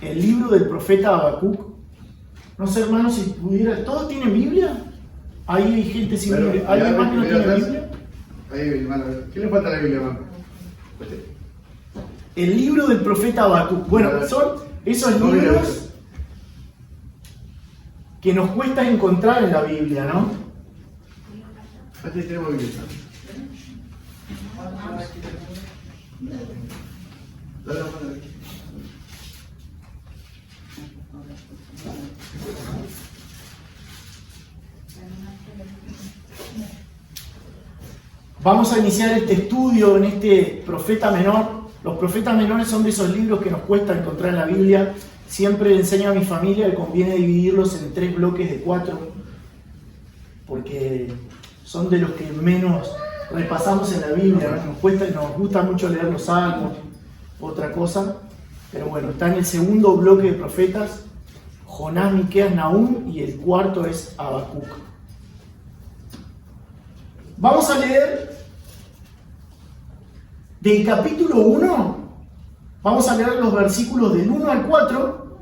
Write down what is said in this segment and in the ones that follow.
el libro del profeta Habacuc. No sé, hermanos, si pudiera... ¿Todos tienen Biblia? Ahí hay gente sin Biblia. ¿Hay hermanos que no tienen Biblia? Ahí, hermano. ¿Qué le falta a la Biblia, hermano? El libro del profeta Habacuc. Bueno, son esos libros que nos cuesta encontrar en la Biblia, ¿no? Aquí tenemos Biblia. Vamos a iniciar este estudio en este profeta menor. Los profetas menores son de esos libros que nos cuesta encontrar en la Biblia. Siempre enseño a mi familia que conviene dividirlos en 3 bloques de 4, porque son de los que menos repasamos en la Biblia. Nos cuesta y nos gusta mucho leer los Salmos, otra cosa. Pero bueno, está en el segundo bloque de profetas, Jonás, Miqueas, Nahum, y el cuarto es Habacuc. Vamos a leer del capítulo 1, vamos a leer los versículos del 1 al 4,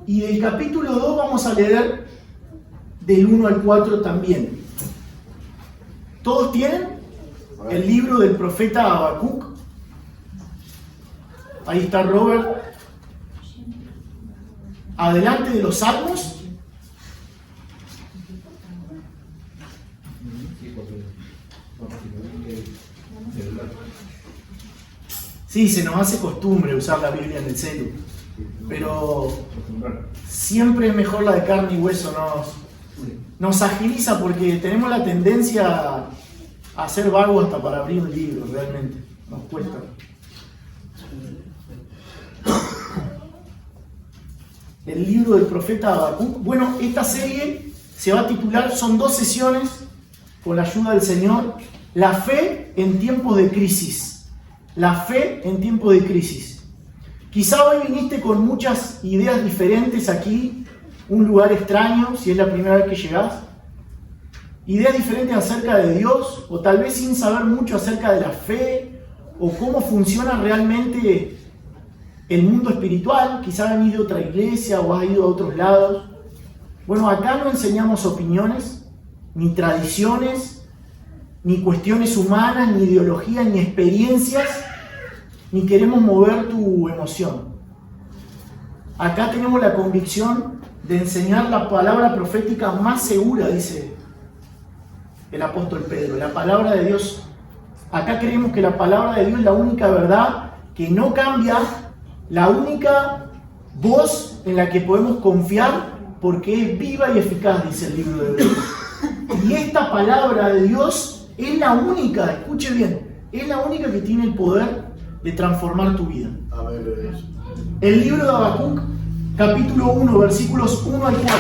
y del capítulo 2 vamos a leer del 1 al 4 también. ¿Todos tienen el libro del profeta Habacuc? Ahí está Robert. Adelante de los Salmos. Sí, se nos hace costumbre usar la Biblia en el celu, pero siempre es mejor la de carne y hueso, nos agiliza, porque tenemos la tendencia a ser vagos hasta para abrir un libro, realmente, nos cuesta. El libro del profeta Habacuc. Bueno, esta serie se va a titular, son 2 sesiones, con la ayuda del Señor, la fe en tiempos de crisis. La fe en tiempos de crisis. Quizá hoy viniste con muchas ideas diferentes aquí, un lugar extraño, si es la primera vez que llegás. Ideas diferentes acerca de Dios, o tal vez sin saber mucho acerca de la fe, o cómo funciona realmente el mundo espiritual. Quizá venís de otra iglesia o has ido a otros lados. Bueno, acá no enseñamos opiniones, ni tradiciones, ni cuestiones humanas, ni ideologías, ni experiencias, ni queremos mover tu emoción. Acá tenemos la convicción de enseñar la palabra profética más segura, dice el apóstol Pedro, la palabra de Dios. Acá creemos que la palabra de Dios es la única verdad que no cambia, la única voz en la que podemos confiar, porque es viva y eficaz, dice el libro de Hebreos. Y esta palabra de Dios es la única, escuche bien, es la única que tiene el poder de transformar tu vida. El libro de Habacuc, capítulo 1, versículos 1 al 4,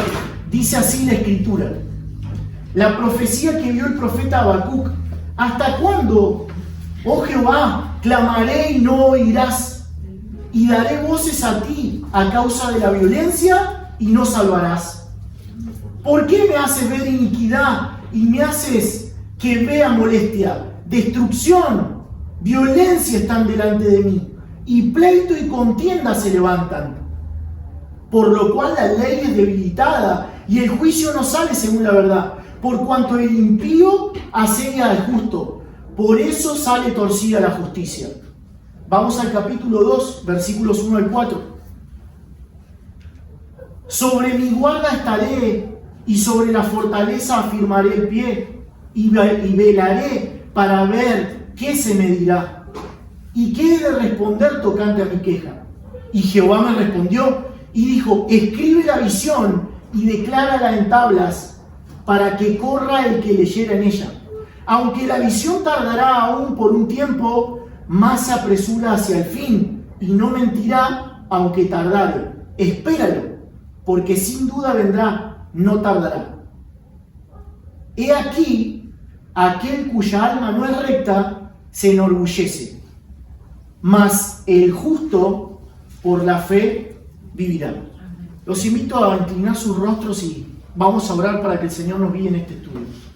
dice así la Escritura: la profecía que vio el profeta Habacuc. ¿Hasta cuándo, oh Jehová, clamaré y no oirás? Y daré voces a ti a causa de la violencia y no salvarás. ¿Por qué me haces ver iniquidad y me haces que vea molestia? Destrucción, violencia están delante de mí, y pleito y contienda se levantan. Por lo cual la ley es debilitada y el juicio no sale según la verdad. Por cuanto el impío asedia al justo, por eso sale torcida la justicia. Vamos al capítulo 2, versículos 1 al 4. Sobre mi guarda estaré, y sobre la fortaleza afirmaré el pie, y velaré para ver qué se me dirá, y qué he de responder tocante a mi queja. Y Jehová me respondió y dijo: escribe la visión y declárala en tablas, para que corra el que leyera en ella. Aunque la visión tardará aún por un tiempo, más se apresura hacia el fin, y no mentirá aunque tardare. Espéralo, porque sin duda vendrá, no tardará. He aquí, aquel cuya alma no es recta se enorgullece, mas el justo por la fe vivirá. Los invito a inclinar sus rostros y vamos a orar para que el Señor nos guíe en este estudio.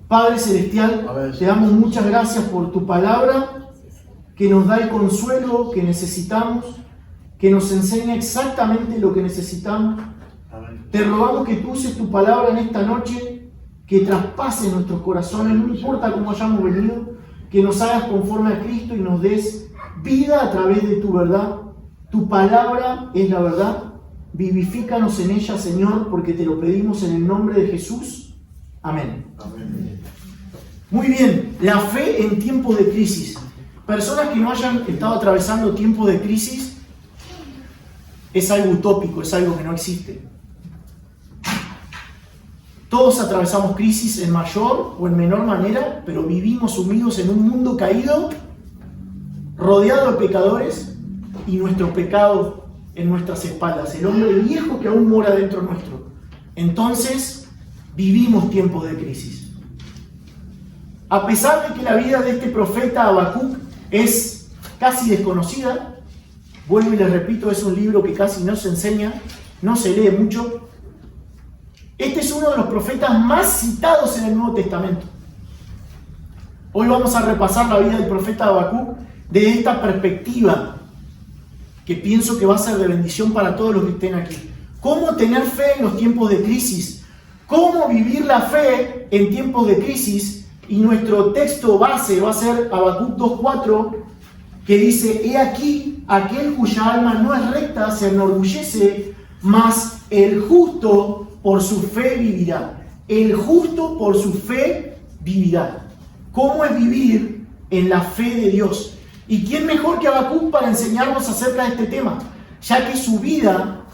Padre Celestial, te damos muchas gracias por tu palabra. que nos da el consuelo que necesitamos, que nos enseña exactamente lo que necesitamos. Te rogamos que tú uses tu palabra en esta noche, que traspase nuestros corazones, no importa cómo hayamos venido, que nos hagas conforme a Cristo y nos des vida a través de tu verdad. Tu palabra es la verdad. Vivifícanos en ella, Señor, porque te lo pedimos en el nombre de Jesús. Amén. Amén. Muy bien, la fe en tiempos de crisis. Personas que no hayan estado atravesando tiempos de crisis es algo utópico, es algo que no existe. Todos atravesamos crisis en mayor o en menor manera, pero vivimos sumidos en un mundo caído, rodeado de pecadores y nuestro pecado en nuestras espaldas, el hombre viejo que aún mora dentro nuestro. Entonces, vivimos tiempos de crisis. A pesar de que la vida de este profeta Habacuc es casi desconocida, vuelvo y les repito, es un libro que casi no se enseña, no se lee mucho. Este es uno de los profetas más citados en el Nuevo Testamento. Hoy vamos a repasar la vida del profeta Habacuc desde esta perspectiva, que pienso que va a ser de bendición para todos los que estén aquí. ¿Cómo tener fe en los tiempos de crisis? ¿Cómo vivir la fe en tiempos de crisis? Y nuestro texto base va a ser Habacuc 2:4, que dice: He aquí, aquel cuya alma no es recta se enorgullece, mas el justo por su fe vivirá. El justo por su fe vivirá. ¿Cómo es vivir en la fe de Dios? ¿Y quién mejor que Habacuc para enseñarnos acerca de este tema? Ya que su vida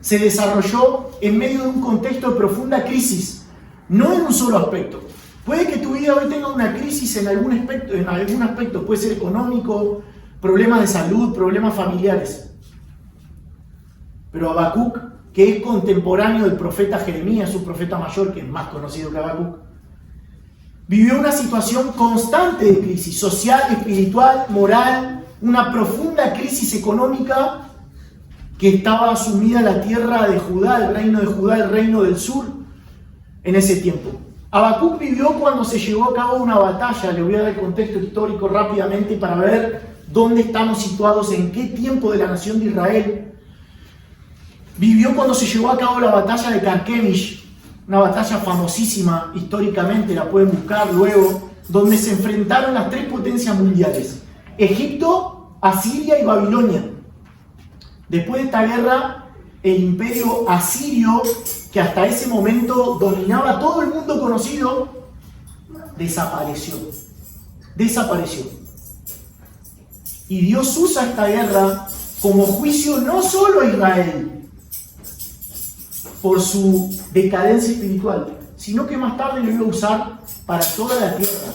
se desarrolló en medio de un contexto de profunda crisis, no en un solo aspecto. Puede que tu vida hoy tenga una crisis en algún aspecto, puede ser económico, problemas de salud, problemas familiares. Pero Habacuc, que es contemporáneo del profeta Jeremías, su profeta mayor, que es más conocido que Habacuc, vivió una situación constante de crisis social, espiritual, moral, una profunda crisis económica que estaba sumida la tierra de Judá, el reino de Judá, el reino del sur, en ese tiempo. Habacuc vivió cuando se llevó a cabo una batalla. Le voy a dar el contexto histórico rápidamente para ver dónde estamos situados, en qué tiempo de la nación de Israel. Vivió cuando se llevó a cabo la batalla de Carquemish, una batalla famosísima históricamente, la pueden buscar luego, donde se enfrentaron las tres potencias mundiales: Egipto, Asiria y Babilonia. Después de esta guerra, el imperio asirio, que hasta ese momento dominaba todo el mundo conocido, desapareció. Y Dios usa esta guerra como juicio no solo a Israel por su decadencia espiritual, sino que más tarde lo iba a usar para toda la tierra.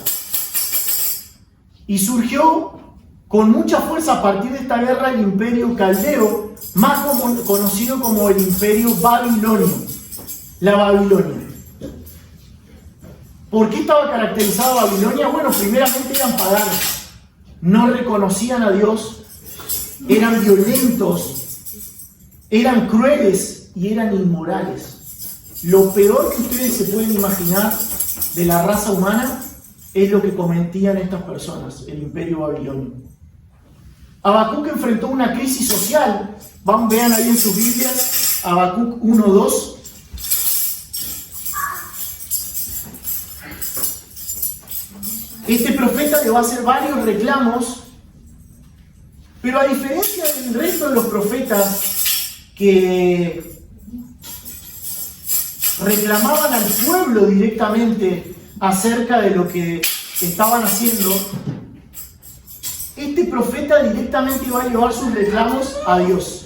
Y surgió con mucha fuerza a partir de esta guerra el imperio caldeo, más conocido como el imperio babilonio, la Babilonia. ¿Por qué estaba caracterizada Babilonia? Bueno, primeramente eran paganos, no reconocían a Dios, eran violentos, eran crueles y eran inmorales. Lo peor que ustedes se pueden imaginar de la raza humana es lo que cometían estas personas, el imperio babilonio. Habacuc enfrentó una crisis social. Vean ahí en sus Biblias, Habacuc 1:2. Este profeta le va a hacer varios reclamos, pero a diferencia del resto de los profetas que reclamaban al pueblo directamente acerca de lo que estaban haciendo, este profeta directamente va a llevar sus reclamos a Dios.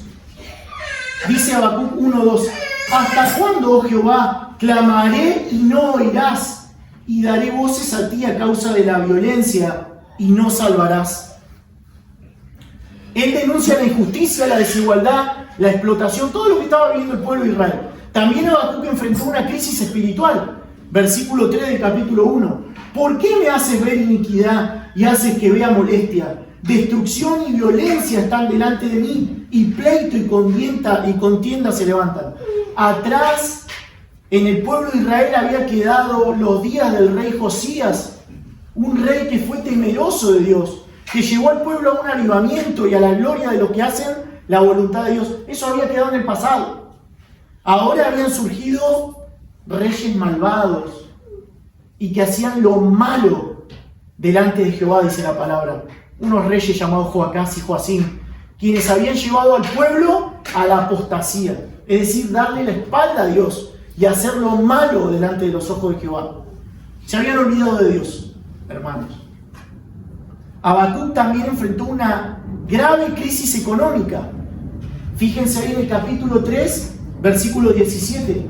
Dice Habacuc 1:2: ¿Hasta cuándo, oh Jehová, clamaré y no oirás? Y daré voces a ti a causa de la violencia y no salvarás. Él denuncia la injusticia, la desigualdad, la explotación, todo lo que estaba viviendo el pueblo de Israel. También Habacuc enfrentó una crisis espiritual. Versículo 3 del capítulo 1. ¿Por qué me haces ver iniquidad y haces que vea molestia? Destrucción y violencia están delante de mí, y pleito y contienda se levantan. Atrás, en el pueblo de Israel había quedado los días del rey Josías, un rey que fue temeroso de Dios, que llevó al pueblo a un avivamiento y a la gloria de los que hacen la voluntad de Dios. Eso había quedado en el pasado. Ahora habían surgido reyes malvados y que hacían lo malo delante de Jehová, dice la palabra. Unos reyes llamados Joacás y Joacim, quienes habían llevado al pueblo a la apostasía, es decir, darle la espalda a Dios y hacer lo malo delante de los ojos de Jehová. Se habían olvidado de Dios, hermanos. Habacuc también enfrentó una grave crisis económica. Fíjense ahí en el capítulo 3, versículo 17.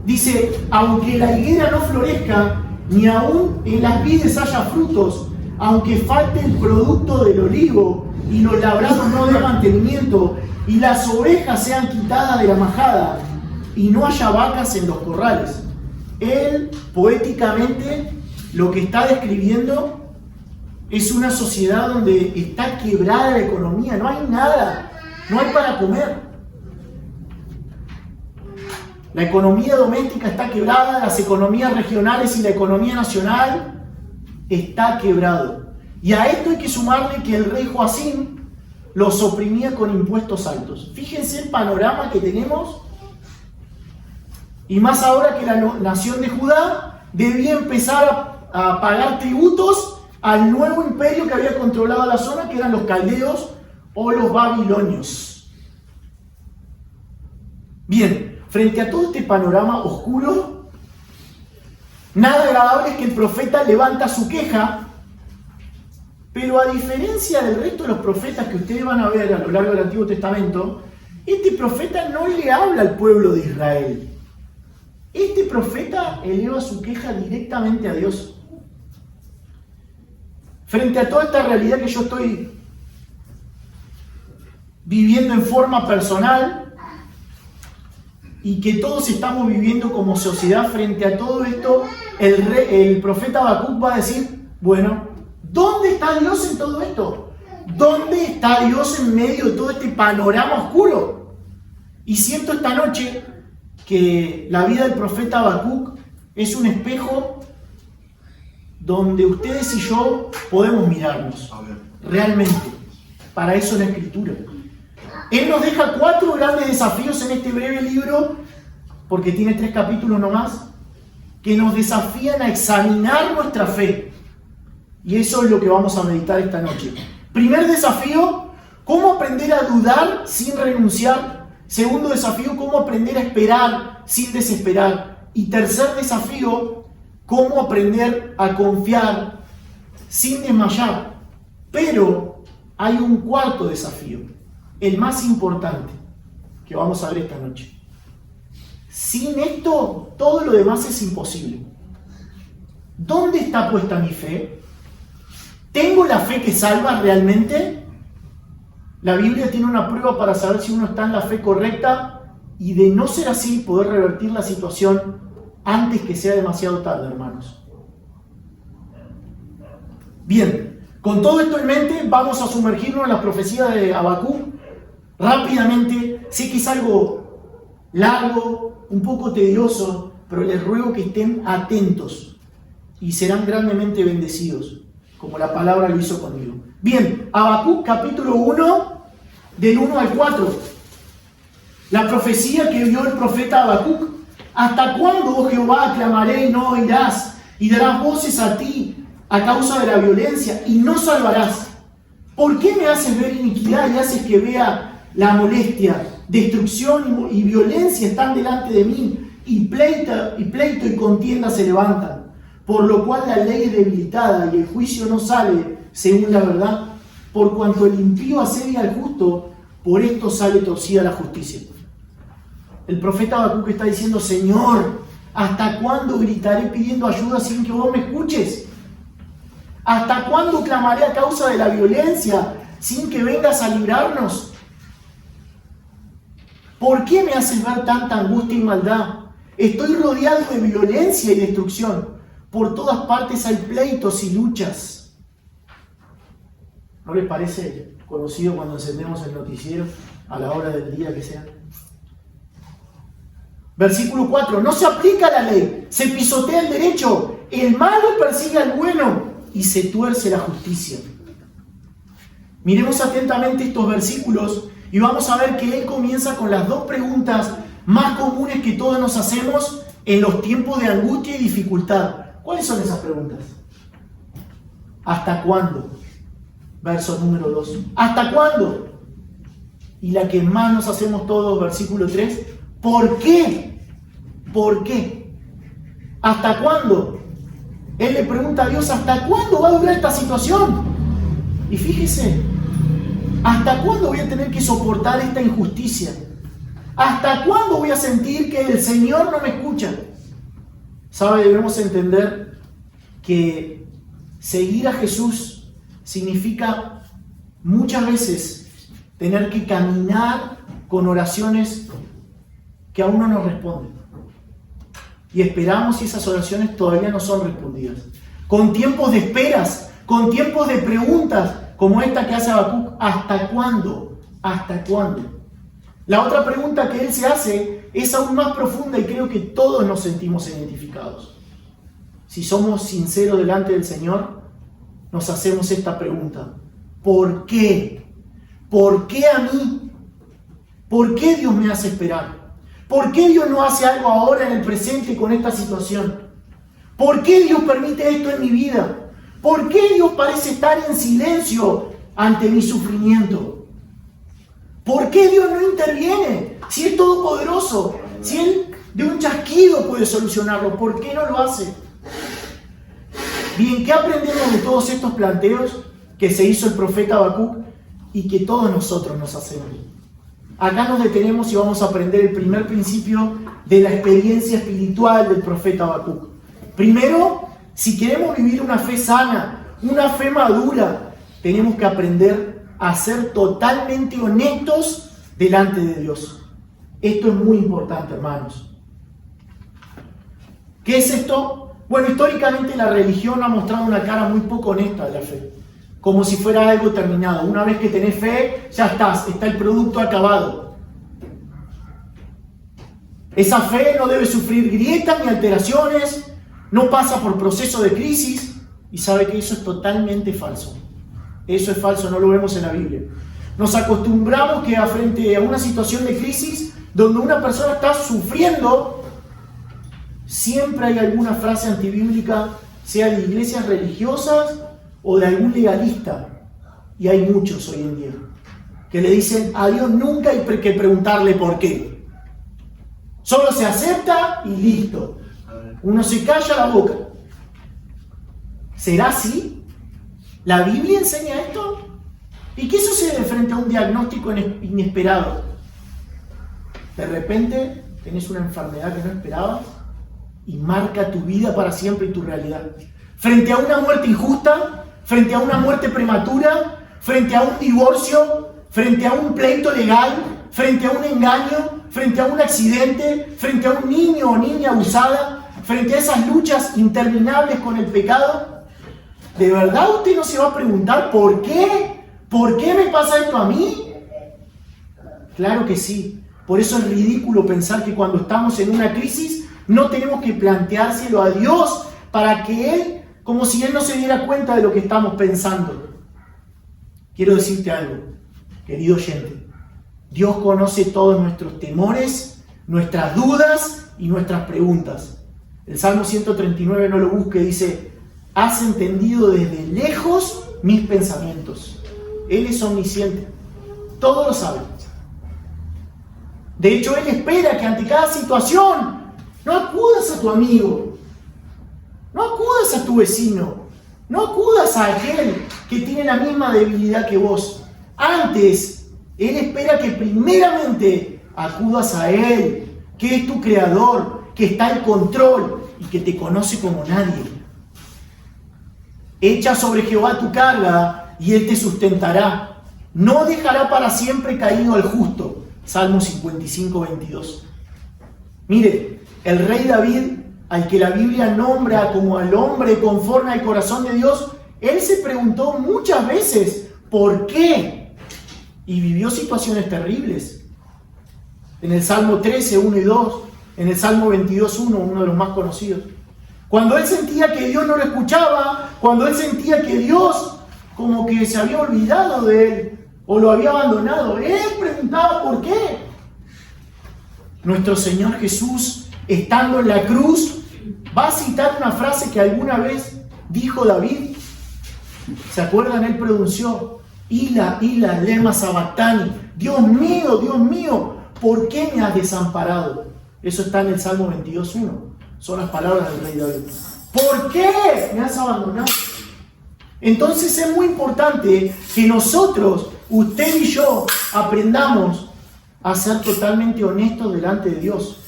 Dice: aunque la higuera no florezca, ni aún en las vides haya frutos, aunque falte el producto del olivo, y los labrados no den mantenimiento, y las ovejas sean quitadas de la majada, y no haya vacas en los corrales. Él, poéticamente, lo que está describiendo es una sociedad donde está quebrada la economía, no hay nada, no hay para comer. La economía doméstica está quebrada, las economías regionales y la economía nacional está quebrado. Y a esto hay que sumarle que el rey Joacim los oprimía con impuestos altos. Fíjense el panorama que tenemos, y más ahora que la nación de Judá debía empezar a pagar tributos al nuevo imperio que había controlado la zona, que eran los caldeos o los babilonios. Bien, frente a todo este panorama oscuro, nada agradable es que el profeta levanta su queja, pero a diferencia del resto de los profetas que ustedes van a ver a lo largo del Antiguo Testamento, este profeta no le habla al pueblo de Israel. Este profeta eleva su queja directamente a Dios. Frente a toda esta realidad que yo estoy viviendo en forma personal y que todos estamos viviendo como sociedad, frente a todo esto, el profeta Habacuc va a decir: bueno, ¿dónde está Dios en todo esto? ¿Dónde está Dios en medio de todo este panorama oscuro? Y siento esta noche que la vida del profeta Habacuc es un espejo donde ustedes y yo podemos mirarnos realmente. Para eso la Escritura. Él nos deja 4 grandes desafíos en este breve libro, porque tiene 3 capítulos nomás, que nos desafían a examinar nuestra fe. Y eso es lo que vamos a meditar esta noche. Primer desafío: cómo aprender a dudar sin renunciar. Segundo desafío: cómo aprender a esperar sin desesperar. Y tercer desafío: cómo aprender a confiar sin desmayar. Pero hay un cuarto desafío, el más importante, que vamos a ver esta noche. Sin esto, todo lo demás es imposible. ¿Dónde está puesta mi fe? ¿Tengo la fe que salva realmente? La Biblia tiene una prueba para saber si uno está en la fe correcta, y de no ser así, poder revertir la situación antes que sea demasiado tarde, hermanos. Bien, con todo esto en mente, vamos a sumergirnos en la profecía de Habacuc rápidamente. Sé que es algo largo, un poco tedioso, pero les ruego que estén atentos y serán grandemente bendecidos, como la palabra lo hizo conmigo. Bien, Habacuc capítulo 1, del 1 al 4. La profecía que vio el profeta Habacuc: ¿hasta cuándo, oh Jehová, clamaré y no oirás? Y darás voces a ti a causa de la violencia y no salvarás. ¿Por qué me haces ver iniquidad y haces que vea la molestia? Destrucción y violencia están delante de mí, y pleito y contienda se levantan. Por lo cual la ley es debilitada y el juicio no sale según la verdad. Por cuanto el impío asedia al justo, por esto sale torcida la justicia. El profeta Habacuc está diciendo: Señor, ¿hasta cuándo gritaré pidiendo ayuda sin que vos me escuches? ¿Hasta cuándo clamaré a causa de la violencia sin que vengas a librarnos? ¿Por qué me haces ver tanta angustia y maldad? Estoy rodeado de violencia y destrucción. Por todas partes hay pleitos y luchas. ¿No les parece conocido cuando encendemos el noticiero a la hora del día que sea? Versículo 4. No se aplica la ley, se pisotea el derecho, el malo persigue al bueno y se tuerce la justicia. Miremos atentamente estos versículos y vamos a ver que él comienza con las dos preguntas más comunes que todos nos hacemos en los tiempos de angustia y dificultad. ¿Cuáles son esas preguntas? ¿Hasta cuándo? Verso número 2. ¿Hasta cuándo? Y la que más nos hacemos todos, versículo 3. ¿Por qué? ¿Por qué? ¿Hasta cuándo? Él le pregunta a Dios, ¿hasta cuándo va a durar esta situación? Y fíjese, ¿hasta cuándo voy a tener que soportar esta injusticia? ¿Hasta cuándo voy a sentir que el Señor no me escucha? ¿Sabe? Debemos entender que seguir a Jesús significa muchas veces tener que caminar con oraciones que aún no nos responden. Y esperamos y esas oraciones todavía no son respondidas. Con tiempos de esperas, con tiempos de preguntas, como esta que hace Habacuc, ¿hasta cuándo? ¿Hasta cuándo? La otra pregunta que él se hace es aún más profunda y creo que todos nos sentimos identificados. Si somos sinceros delante del Señor, nos hacemos esta pregunta. ¿Por qué? ¿Por qué a mí? ¿Por qué Dios me hace esperar? ¿Por qué Dios no hace algo ahora en el presente con esta situación? ¿Por qué Dios permite esto en mi vida? ¿Por qué Dios parece estar en silencio ante mi sufrimiento? ¿Por qué Dios no interviene? Si es todopoderoso, si Él de un chasquido puede solucionarlo, ¿por qué no lo hace? Bien, ¿qué aprendemos de todos estos planteos que se hizo el profeta Habacuc y que todos nosotros nos hacemos? Acá nos detenemos y vamos a aprender el primer principio de la experiencia espiritual del profeta Habacuc. Primero, si queremos vivir una fe sana, una fe madura, tenemos que aprender a ser totalmente honestos delante de Dios. Esto es muy importante, hermanos. ¿Qué es esto? Bueno, históricamente la religión ha mostrado una cara muy poco honesta de la fe, como si fuera algo terminado. Una vez que tenés fe, ya está el producto acabado. Esa fe no debe sufrir grietas ni alteraciones, no pasa por proceso de crisis, y sabe que eso es totalmente falso. Eso es falso, no lo vemos en la Biblia. Nos acostumbramos que frente a una situación de crisis, donde una persona está sufriendo, siempre hay alguna frase antibíblica, sea de iglesias religiosas o de algún legalista, y hay muchos hoy en día, que le dicen a Dios nunca hay que preguntarle por qué. Solo se acepta y listo. Uno se calla la boca. ¿Será así? ¿La Biblia enseña esto? ¿Y qué sucede frente a un diagnóstico inesperado? De repente tenés una enfermedad que no esperabas y marca tu vida para siempre y tu realidad. Frente a una muerte injusta, frente a una muerte prematura, frente a un divorcio, frente a un pleito legal, frente a un engaño, frente a un accidente, frente a un niño o niña abusada, frente a esas luchas interminables con el pecado, ¿de verdad usted no se va a preguntar por qué? ¿Por qué me pasa esto a mí? Claro que sí. Por eso es ridículo pensar que cuando estamos en una crisis no tenemos que planteárselo a Dios para que Él, como si Él no se diera cuenta de lo que estamos pensando. Quiero decirte algo, querido oyente. Dios conoce todos nuestros temores, nuestras dudas y nuestras preguntas. El Salmo 139, no lo busque, dice: has entendido desde lejos mis pensamientos. Él es omnisciente, todo lo sabe. De hecho, Él espera que ante cada situación no acudas a tu amigo, no acudas a tu vecino, no acudas a aquel que tiene la misma debilidad que vos. Antes, Él espera que primeramente acudas a Él, que es tu creador, que está en control y que te conoce como nadie. Echa sobre Jehová tu carga y Él te sustentará. No dejará para siempre caído al justo. Salmo 55, 22. Mire, el rey David, al que la Biblia nombra como al hombre conforme al corazón de Dios, él se preguntó muchas veces ¿por qué? Y vivió situaciones terribles. En el Salmo 13, 1 y 2, en el Salmo 22, 1, uno de los más conocidos. Cuando él sentía que Dios no lo escuchaba, cuando él sentía que Dios como que se había olvidado de él o lo había abandonado. Él preguntaba por qué. Nuestro Señor Jesús, estando en la cruz, va a citar una frase que alguna vez dijo David. ¿Se acuerdan? Él pronunció: Ila, Ila, lema sabactani. Dios mío, ¿por qué me has desamparado? Eso está en el Salmo 22:1. Son las palabras del rey David. ¿Por qué me has abandonado? Entonces es muy importante que nosotros, usted y yo, aprendamos a ser totalmente honestos delante de Dios.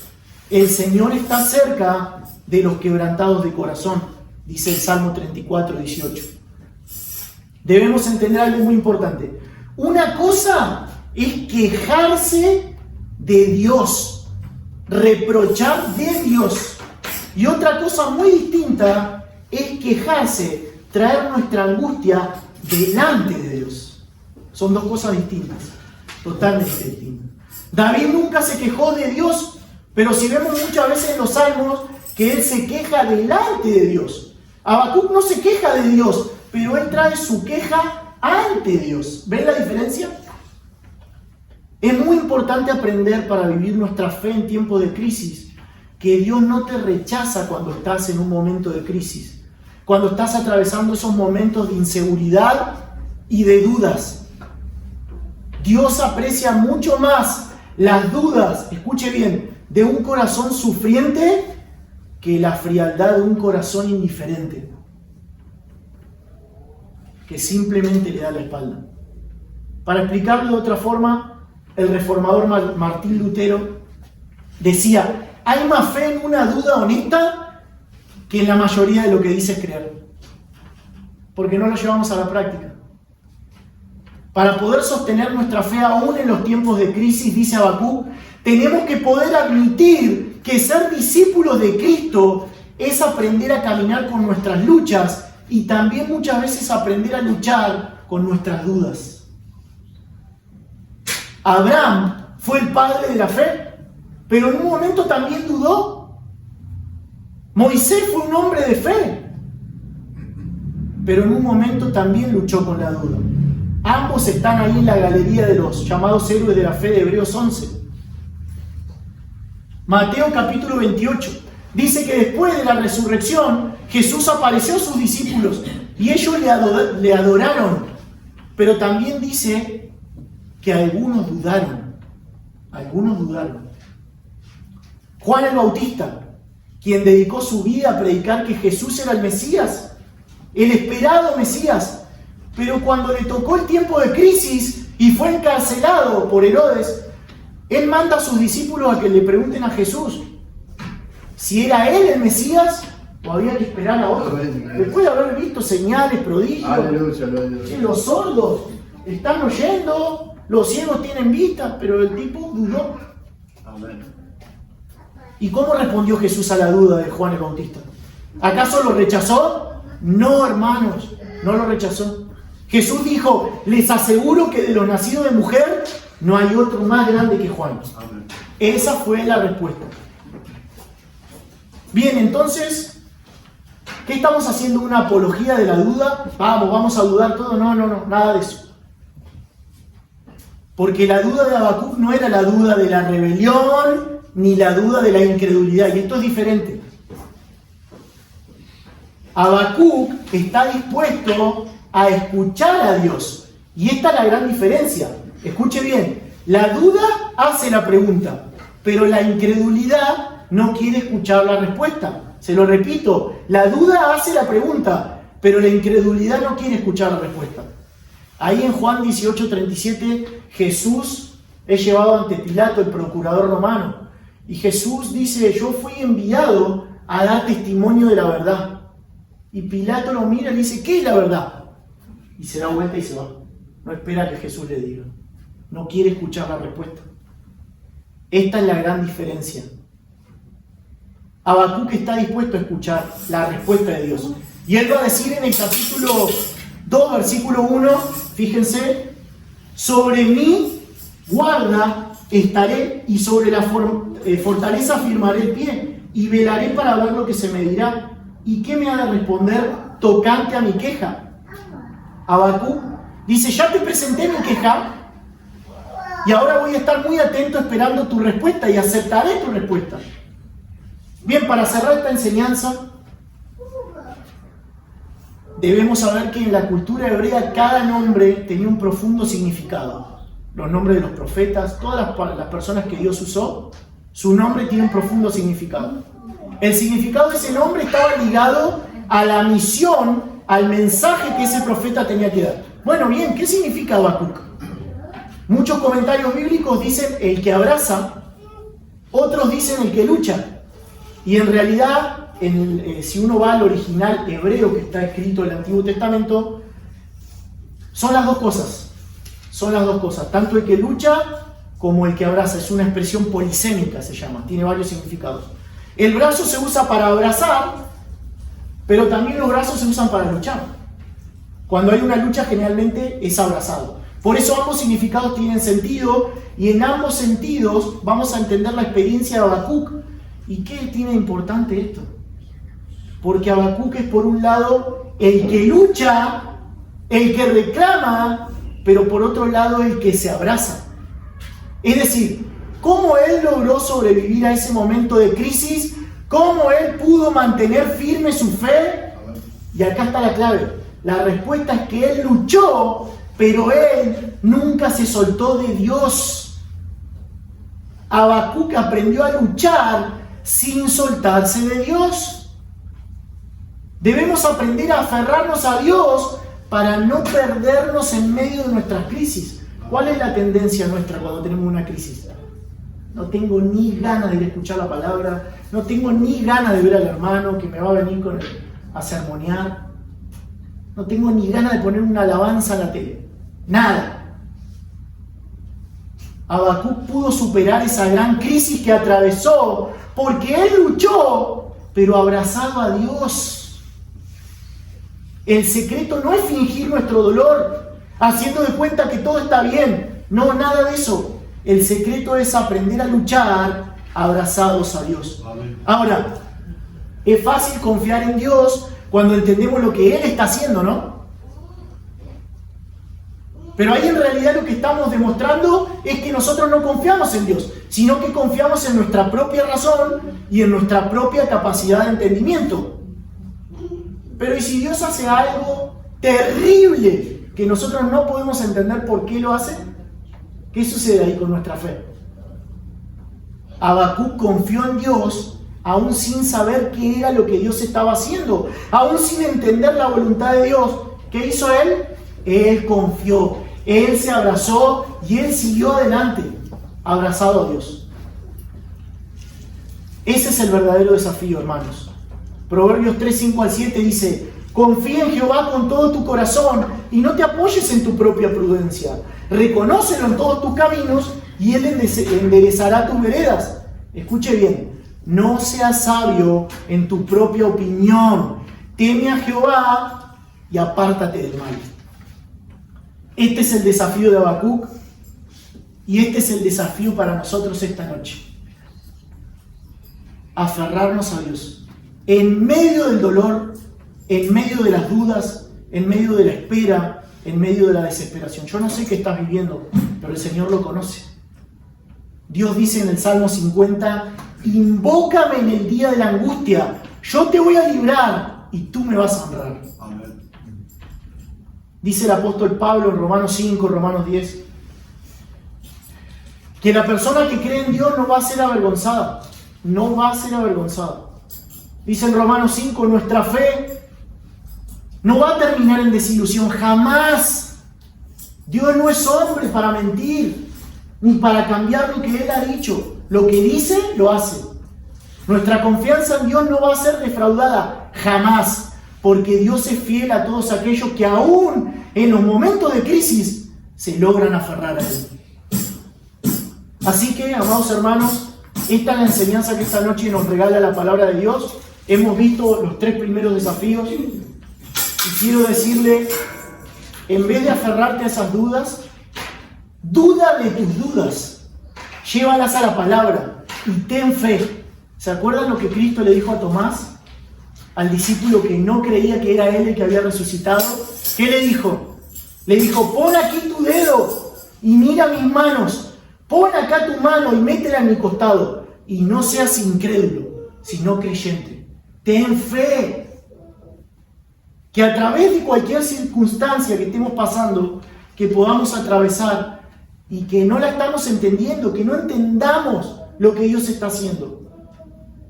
El Señor está cerca de los quebrantados de corazón, dice el Salmo 34:18. Debemos entender algo muy importante. Una cosa es quejarse de Dios, reprochar de Dios. Y otra cosa muy distinta es quejarse, traer nuestra angustia delante de Dios. Son dos cosas distintas, totalmente distintas. David nunca se quejó de Dios, pero si vemos muchas veces en los salmos que él se queja delante de Dios. Habacuc no se queja de Dios, pero él trae su queja ante Dios. ¿Ven la diferencia? Es muy importante aprender para vivir nuestra fe en tiempos de crisis que Dios no te rechaza cuando estás en un momento de crisis, cuando estás atravesando esos momentos de inseguridad y de dudas. Dios aprecia mucho más las dudas, escuche bien, de un corazón sufriente que la frialdad de un corazón indiferente, que simplemente le da la espalda. Para explicarlo de otra forma, el reformador Martín Lutero decía: hay más fe en una duda honesta que en la mayoría de lo que dices creer, porque no lo llevamos a la práctica. Para poder sostener nuestra fe aún en los tiempos de crisis, dice Habacuc, tenemos que poder admitir que ser discípulos de Cristo es aprender a caminar con nuestras luchas y también muchas veces aprender a luchar con nuestras dudas. Abraham fue el padre de la fe, pero en un momento también dudó. Moisés fue un hombre de fe, pero en un momento también luchó con la duda. Ambos están ahí en la galería de los llamados héroes de la fe de Hebreos 11. Mateo capítulo 28 dice que después de la resurrección Jesús apareció a sus discípulos y ellos le adoraron, pero también dice que algunos dudaron. Juan el Bautista, quien dedicó su vida a predicar que Jesús era el Mesías, el esperado Mesías, pero cuando le tocó el tiempo de crisis y fue encarcelado por Herodes, él manda a sus discípulos a que le pregunten a Jesús si era él el Mesías o había que esperar a otro. Después de haber visto señales, prodigios, que los sordos están oyendo, los ciegos tienen vista, pero el tipo dudó. ¿Y cómo respondió Jesús a la duda de Juan el Bautista? ¿Acaso lo rechazó? No, hermanos, no lo rechazó. Jesús dijo: les aseguro que de los nacidos de mujer no hay otro más grande que Juan. Esa fue la respuesta. Bien, entonces, ¿qué estamos haciendo? ¿Una apología de la duda? Vamos a dudar todo. No, nada de eso. Porque la duda de Habacuc no era la duda de la rebelión ni la duda de la incredulidad, y esto es diferente. Habacuc está dispuesto a escuchar a Dios, y esta es la gran diferencia. Escuche bien, la duda hace la pregunta, pero la incredulidad no quiere escuchar la respuesta. Se lo repito, la duda hace la pregunta, pero la incredulidad no quiere escuchar la respuesta. Ahí en Juan 18:37, Jesús es llevado ante Pilato, el procurador romano, y Jesús dice: yo fui enviado a dar testimonio de la verdad. Y Pilato lo mira y le dice: ¿qué es la verdad? Y se da vuelta y se va. No espera que Jesús le diga. No quiere escuchar la respuesta. Esta es la gran diferencia. Habacuc está dispuesto a escuchar la respuesta de Dios. Y él va a decir en el capítulo 2, versículo 1, fíjense: sobre mí guarda estaré y sobre la fortaleza firmaré el pie y velaré para ver lo que se me dirá. ¿Y qué me ha de responder tocante a mi queja? Habacuc dice, ya te presenté mi queja y ahora voy a estar muy atento esperando tu respuesta y aceptaré tu respuesta. Bien, para cerrar esta enseñanza, debemos saber que en la cultura hebrea cada nombre tenía un profundo significado. Los nombres de los profetas, todas las personas que Dios usó, su nombre tiene un profundo significado. El significado de ese nombre estaba ligado a la misión, al mensaje que ese profeta tenía que dar. Bueno, bien, ¿qué significa Habacuc? Muchos comentarios bíblicos dicen el que abraza, otros dicen el que lucha. Y en realidad, si uno va al original hebreo que está escrito en el Antiguo Testamento, son las dos cosas. Son las dos cosas, tanto el que lucha como el que abraza. Es una expresión polisémica, se llama, tiene varios significados. El brazo se usa para abrazar, pero también los brazos se usan para luchar. Cuando hay una lucha generalmente es abrazado. Por eso ambos significados tienen sentido y en ambos sentidos vamos a entender la experiencia de Habacuc. ¿Y qué tiene importante esto? Porque Habacuc es por un lado el que lucha, el que reclama, pero por otro lado el que se abraza. Es decir, cómo él logró sobrevivir a ese momento de crisis, cómo él pudo mantener firme su fe. Y acá está la clave. La respuesta es que él luchó, pero él nunca se soltó de Dios. Habacuc aprendió a luchar sin soltarse de Dios. Debemos aprender a aferrarnos a Dios para no perdernos en medio de nuestras crisis. ¿Cuál es la tendencia nuestra cuando tenemos una crisis? No tengo ni ganas de ir a escuchar la palabra, no tengo ni ganas de ver al hermano que me va a venir a sermonear, no tengo ni ganas de poner una alabanza en la tele, nada. Habacuc pudo superar esa gran crisis que atravesó porque él luchó, pero abrazado a Dios. El secreto no es fingir nuestro dolor, haciendo de cuenta que todo está bien. No, nada de eso. El secreto es aprender a luchar abrazados a Dios. Amén. Ahora, es fácil confiar en Dios cuando entendemos lo que Él está haciendo, ¿no? Pero ahí en realidad lo que estamos demostrando es que nosotros no confiamos en Dios, sino que confiamos en nuestra propia razón y en nuestra propia capacidad de entendimiento. Pero ¿y si Dios hace algo terrible que nosotros no podemos entender por qué lo hace? ¿Qué sucede ahí con nuestra fe? Habacuc confió en Dios aún sin saber qué era lo que Dios estaba haciendo, aún sin entender la voluntad de Dios. ¿Qué hizo él? Él confió, él se abrazó y él siguió adelante, abrazado a Dios. Ese es el verdadero desafío, hermanos. Proverbios 3, 5 al 7 dice: confía en Jehová con todo tu corazón y no te apoyes en tu propia prudencia. Reconócelo en todos tus caminos y Él enderezará tus veredas. Escuche bien, no seas sabio en tu propia opinión. Teme a Jehová y apártate del mal. Este es el desafío de Habacuc y este es el desafío para nosotros esta noche. Aferrarnos a Dios. En medio del dolor, en medio de las dudas, en medio de la espera, en medio de la desesperación. Yo no sé qué estás viviendo, pero el Señor lo conoce. Dios dice en el Salmo 50, invócame en el día de la angustia, yo te voy a librar y tú me vas a honrar. Amén. Dice el apóstol Pablo en Romanos 5, Romanos 10, que la persona que cree en Dios no va a ser avergonzada, no va a ser avergonzada. Dice en Romanos 5, nuestra fe no va a terminar en desilusión, jamás. Dios no es hombre para mentir, ni para cambiar lo que Él ha dicho. Lo que dice, lo hace. Nuestra confianza en Dios no va a ser defraudada, jamás, porque Dios es fiel a todos aquellos que aún en los momentos de crisis se logran aferrar a Él. Así que, amados hermanos, esta es la enseñanza que esta noche nos regala la palabra de Dios. Hemos visto los 3 primeros desafíos y quiero decirle, en vez de aferrarte a esas dudas, duda de tus dudas, llévalas a la palabra y ten fe. ¿Se acuerdan lo que Cristo le dijo a Tomás? Al discípulo que no creía que era Él el que había resucitado. ¿Qué le dijo? Le dijo, pon aquí tu dedo y mira mis manos. Pon acá tu mano y métela en mi costado. Y no seas incrédulo, sino creyente. Ten fe. Que a través de cualquier circunstancia que estemos pasando, que podamos atravesar y que no la estamos entendiendo, que no entendamos lo que Dios está haciendo.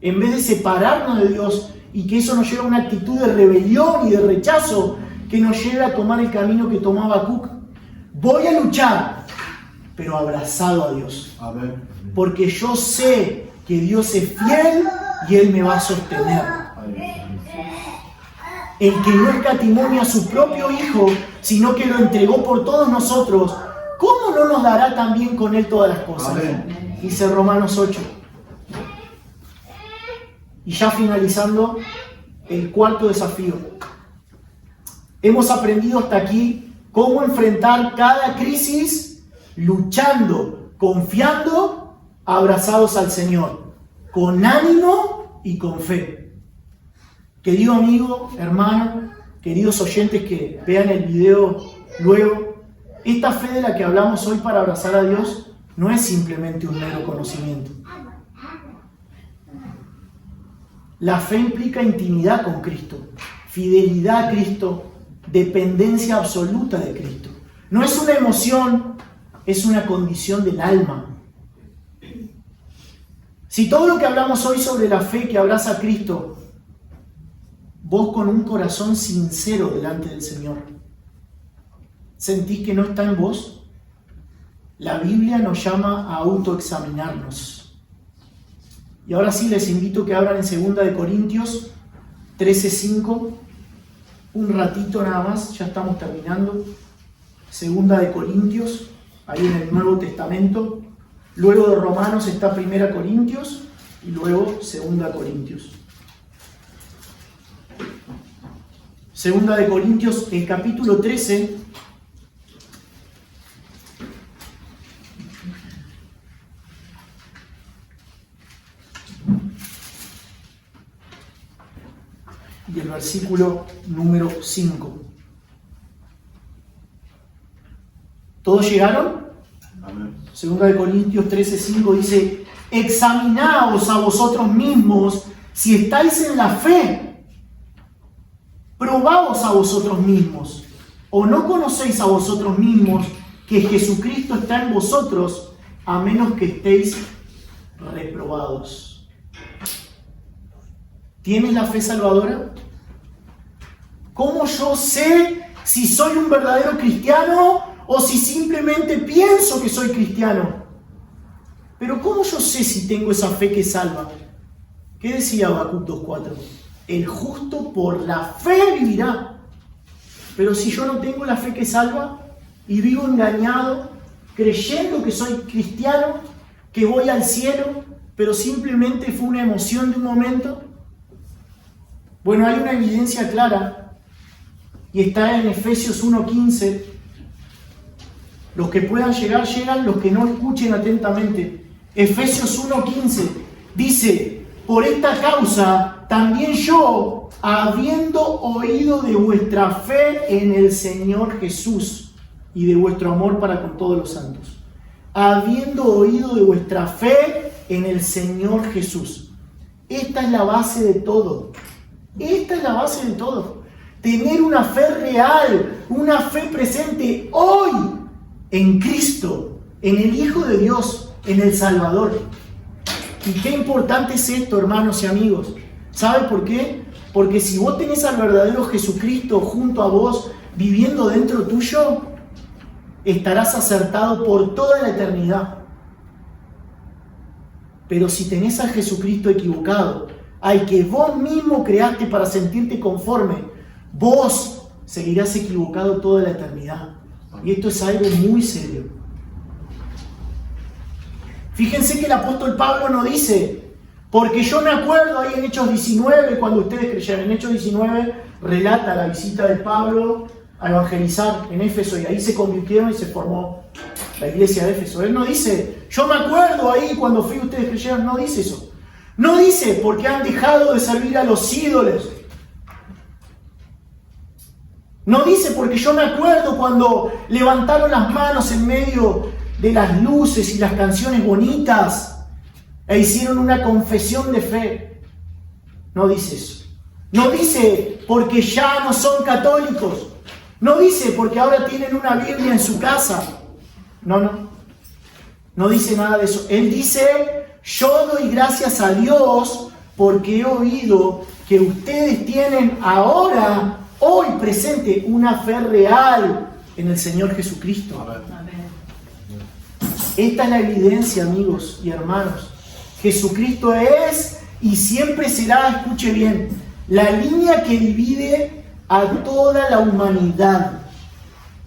En vez de separarnos de Dios y que eso nos lleve a una actitud de rebelión y de rechazo que nos lleve a tomar el camino que tomaba Habacuc. Voy a luchar, pero abrazado a Dios. Amén. Porque yo sé que Dios es fiel y Él me va a sostener. El que no escatimó ni a su propio Hijo, sino que lo entregó por todos nosotros, ¿cómo no nos dará también con Él todas las cosas? Amén. Dice Romanos 8. Y ya finalizando, el cuarto desafío. Hemos aprendido hasta aquí cómo enfrentar cada crisis luchando, confiando, abrazados al Señor, con ánimo y con fe. Querido amigo, hermano, queridos oyentes que vean el video luego, esta fe de la que hablamos hoy para abrazar a Dios no es simplemente un mero conocimiento. La fe implica intimidad con Cristo, fidelidad a Cristo, dependencia absoluta de Cristo. No es una emoción, es una condición del alma. Si todo lo que hablamos hoy sobre la fe que abraza a Cristo, vos con un corazón sincero delante del Señor, ¿sentís que no está en vos? La Biblia nos llama a autoexaminarnos. Y ahora sí les invito a que abran en 2 Corintios 13:5, un ratito nada más, ya estamos terminando. 2 Corintios, ahí en el Nuevo Testamento. Luego de Romanos está 1 Corintios y luego 2 Corintios. 2 Corintios, el capítulo 13. Y el versículo número 5. ¿Todos llegaron? Amén. 2 Corintios 13:5 dice: examinaos a vosotros mismos si estáis en la fe. Probaos a vosotros mismos. ¿O no conocéis a vosotros mismos que Jesucristo está en vosotros, a menos que estéis reprobados? ¿Tienes la fe salvadora? ¿Cómo yo sé si soy un verdadero cristiano o si simplemente pienso que soy cristiano? Pero ¿cómo yo sé si tengo esa fe que salva? ¿Qué decía Habacuc 2:4? El justo por la fe vivirá. Pero si yo no tengo la fe que salva y vivo engañado, creyendo que soy cristiano, que voy al cielo, pero simplemente fue una emoción de un momento. Bueno, hay una evidencia clara y está en Efesios 1:15. Los que puedan llegar, llegan, los que no escuchen atentamente. Efesios 1:15 dice: por esta causa también yo, habiendo oído de vuestra fe en el Señor Jesús y de vuestro amor para con todos los santos, habiendo oído de vuestra fe en el Señor Jesús. Esta es la base de todo. Esta es la base de todo. Tener una fe real, una fe presente hoy en Cristo, en el Hijo de Dios, en el Salvador. Y qué importante es esto, hermanos y amigos. ¿Sabe por qué? Porque si vos tenés al verdadero Jesucristo junto a vos, viviendo dentro tuyo, estarás acertado por toda la eternidad. Pero si tenés a Jesucristo equivocado, al que vos mismo creaste para sentirte conforme, vos seguirás equivocado toda la eternidad. Y esto es algo muy serio. Fíjense que el apóstol Pablo no dice: porque yo me acuerdo ahí en Hechos 19, cuando ustedes creyeron. En Hechos 19 relata la visita de Pablo a evangelizar en Éfeso, y ahí se convirtieron y se formó la iglesia de Éfeso. Él no dice: yo me acuerdo ahí cuando fui, ustedes creyeron. No dice eso. No dice: porque han dejado de servir a los ídolos. No dice porque yo me acuerdo cuando levantaron las manos en medio de las luces y las canciones bonitas e hicieron una confesión de fe. No dice eso. No dice porque ya no son católicos. No dice porque ahora tienen una Biblia en su casa. No. No dice nada de eso. Él dice, yo doy gracias a Dios porque he oído que ustedes tienen ahora, hoy presente, una fe real en el Señor Jesucristo. Esta es la evidencia, amigos y hermanos. Jesucristo es y siempre será, escuche bien, la línea que divide a toda la humanidad.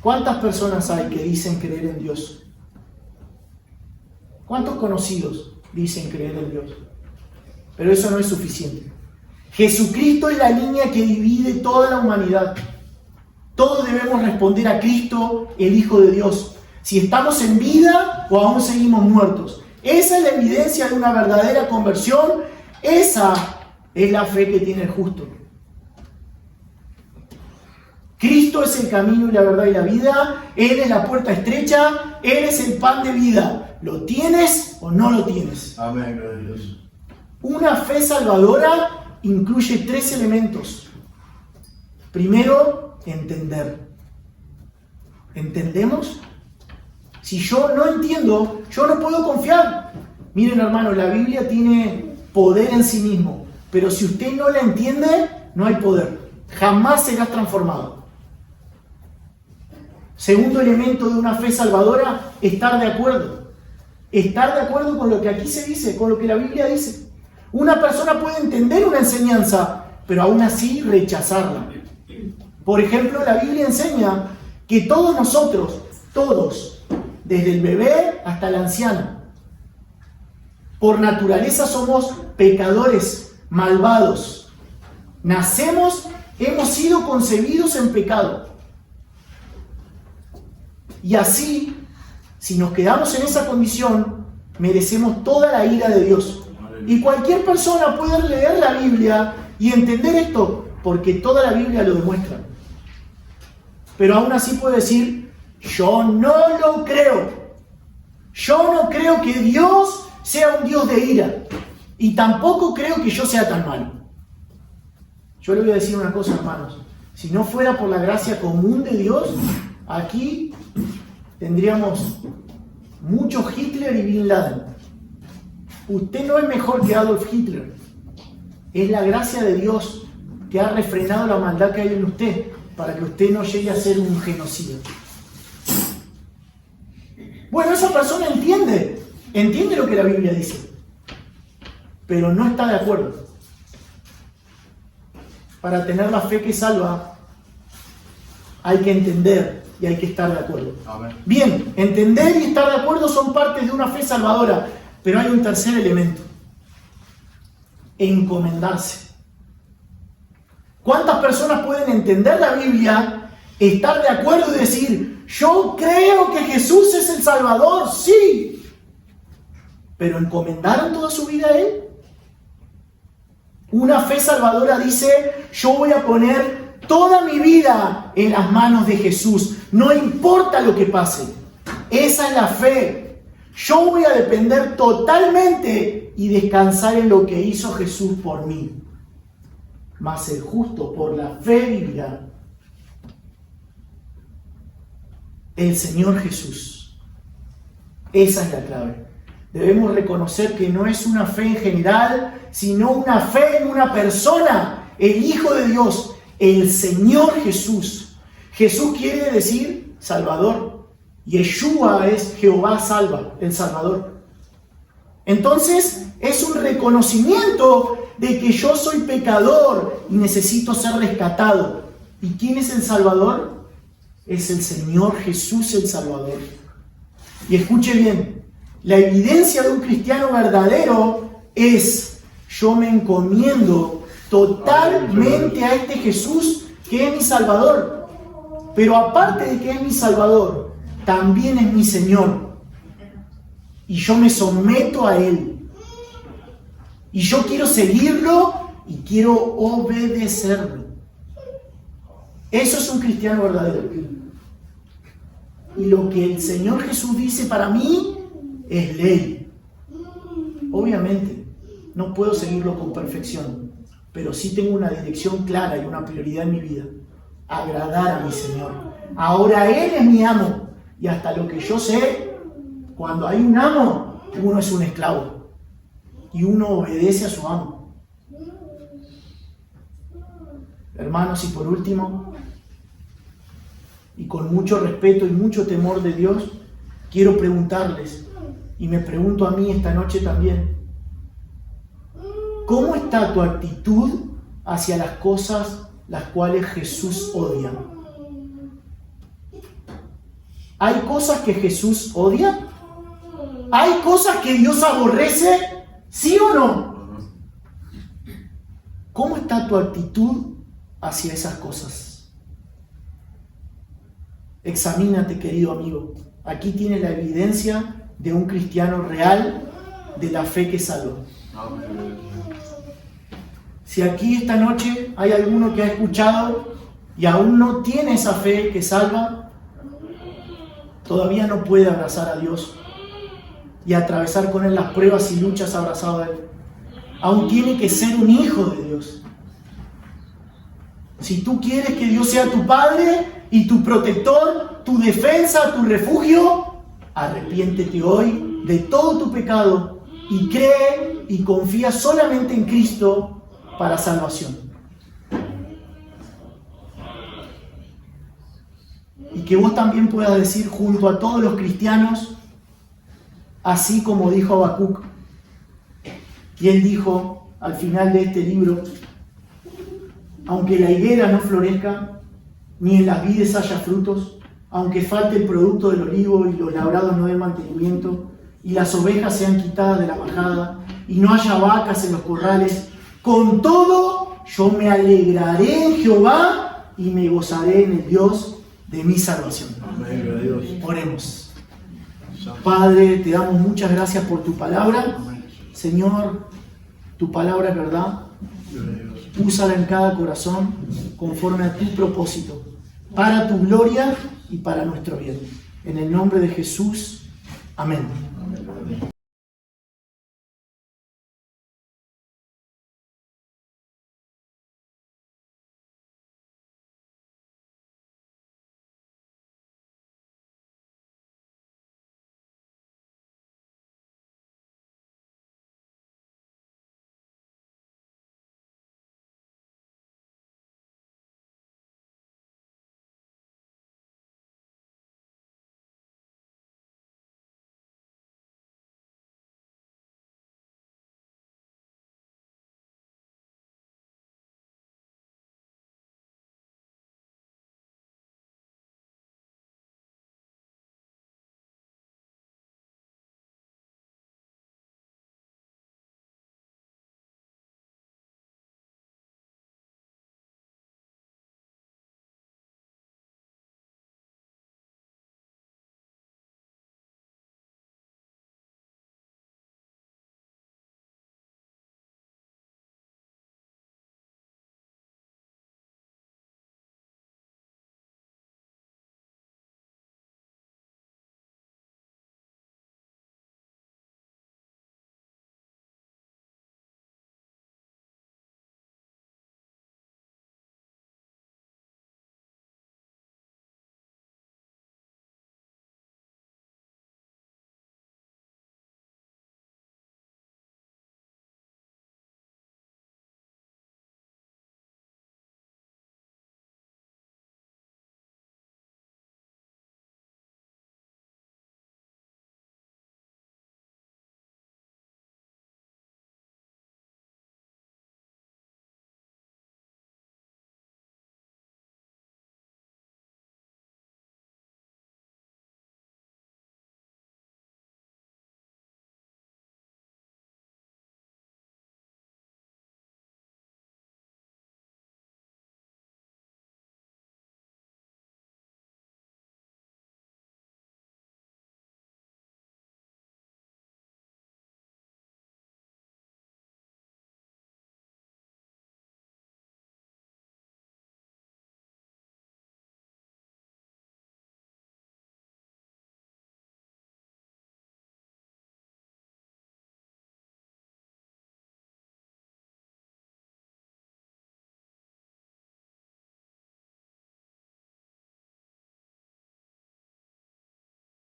¿Cuántas personas hay que dicen creer en Dios? ¿Cuántos conocidos dicen creer en Dios? Pero eso no es suficiente. Jesucristo es la línea que divide toda la humanidad. Todos debemos responder a Cristo, el Hijo de Dios, si estamos en vida o aún seguimos muertos. Esa es la evidencia de una verdadera conversión. Esa es la fe que tiene el justo. Cristo es el camino y la verdad y la vida. Él es la puerta estrecha. Él es el pan de vida. ¿Lo tienes o no lo tienes? Amén, gloria a Dios. Una fe salvadora incluye 3 elementos. Primero, entender. ¿Entendemos? Si yo no entiendo, yo no puedo confiar. Miren, hermano, la Biblia tiene poder en sí mismo, pero si usted no la entiende, no hay poder. Jamás serás transformado. Segundo elemento de una fe salvadora, estar de acuerdo. Estar de acuerdo con lo que aquí se dice, con lo que la Biblia dice. Una persona puede entender una enseñanza, pero aún así rechazarla. Por ejemplo, la Biblia enseña que todos nosotros, todos, desde el bebé hasta el anciano, por naturaleza somos pecadores, malvados. Nacemos, hemos sido concebidos en pecado. Y así, si nos quedamos en esa condición, merecemos toda la ira de Dios. Y cualquier persona puede leer la Biblia y entender esto, porque toda la Biblia lo demuestra. Pero aún así puede decir, yo no lo creo. Yo no creo que Dios sea un Dios de ira. Y tampoco creo que yo sea tan malo. Yo le voy a decir una cosa, hermanos. Si no fuera por la gracia común de Dios, aquí tendríamos muchos Hitler y Bin Laden. Usted no es mejor que Adolf Hitler. Es la gracia de Dios que ha refrenado la maldad que hay en usted para que usted no llegue a ser un genocida. Bueno, esa persona entiende lo que la Biblia dice, pero no está de acuerdo. Para tener la fe que salva, hay que entender y hay que estar de acuerdo. Amén. Bien, entender y estar de acuerdo son partes de una fe salvadora, pero hay un tercer elemento: encomendarse. ¿Cuántas personas pueden entender la Biblia, estar de acuerdo y decir, yo creo que Jesús es el Salvador? Sí, pero ¿encomendaron toda su vida a Él? Una fe salvadora dice, yo voy a poner toda mi vida en las manos de Jesús, no importa lo que pase. Esa es la fe. Yo voy a depender totalmente y descansar en lo que hizo Jesús por mí. Mas el justo por la fe vivirá. El Señor Jesús. Esa es la clave. Debemos reconocer que no es una fe en general, sino una fe en una persona, el Hijo de Dios, el Señor Jesús. Jesús quiere decir Salvador. Yeshua es Jehová salva, el Salvador. Entonces es un reconocimiento de que yo soy pecador y necesito ser rescatado. ¿Y quién es el Salvador? Es el Señor Jesús el Salvador. Y escuche bien, la evidencia de un cristiano verdadero es: yo me encomiendo totalmente a este Jesús que es mi Salvador. Pero aparte de que es mi Salvador, también es mi Señor. Y yo me someto a Él. Y yo quiero seguirlo y quiero obedecerlo. Eso es un cristiano verdadero. Y lo que el Señor Jesús dice para mí es ley. Obviamente, no puedo seguirlo con perfección, pero sí tengo una dirección clara y una prioridad en mi vida: agradar a mi Señor. Ahora Él es mi amo, y hasta lo que yo sé, cuando hay un amo, uno es un esclavo y uno obedece a su amo. Hermanos, y por último, y con mucho respeto y mucho temor de Dios, quiero preguntarles, y me pregunto a mí esta noche también: ¿cómo está tu actitud hacia las cosas las cuales Jesús odia? ¿Hay cosas que Jesús odia? ¿Hay cosas que Dios aborrece? ¿Sí o no? ¿Cómo está tu actitud hacia esas cosas? Examínate, querido amigo. Aquí tienes la evidencia de un cristiano real, de la fe que salva. Si aquí esta noche hay alguno que ha escuchado y aún no tiene esa fe que salva, todavía no puede abrazar a Dios y atravesar con Él las pruebas y luchas abrazado a Él. Aún tiene que ser un hijo de Dios. Si tú quieres que Dios sea tu Padre y tu protector, tu defensa, tu refugio, arrepiéntete hoy de todo tu pecado y cree y confía solamente en Cristo para salvación. Y que vos también puedas decir junto a todos los cristianos, así como dijo Habacuc. Y él dijo al final de este libro: aunque la higuera no florezca, ni en las vides haya frutos, aunque falte el producto del olivo y los labrados no den mantenimiento, y las ovejas sean quitadas de la majada, y no haya vacas en los corrales, con todo yo me alegraré en Jehová y me gozaré en el Dios de mi salvación. Amén. Oremos. Padre, te damos muchas gracias por tu palabra. Señor, tu palabra es verdad. Úsala en cada corazón conforme a tu propósito, para tu gloria y para nuestro bien. En el nombre de Jesús. Amén.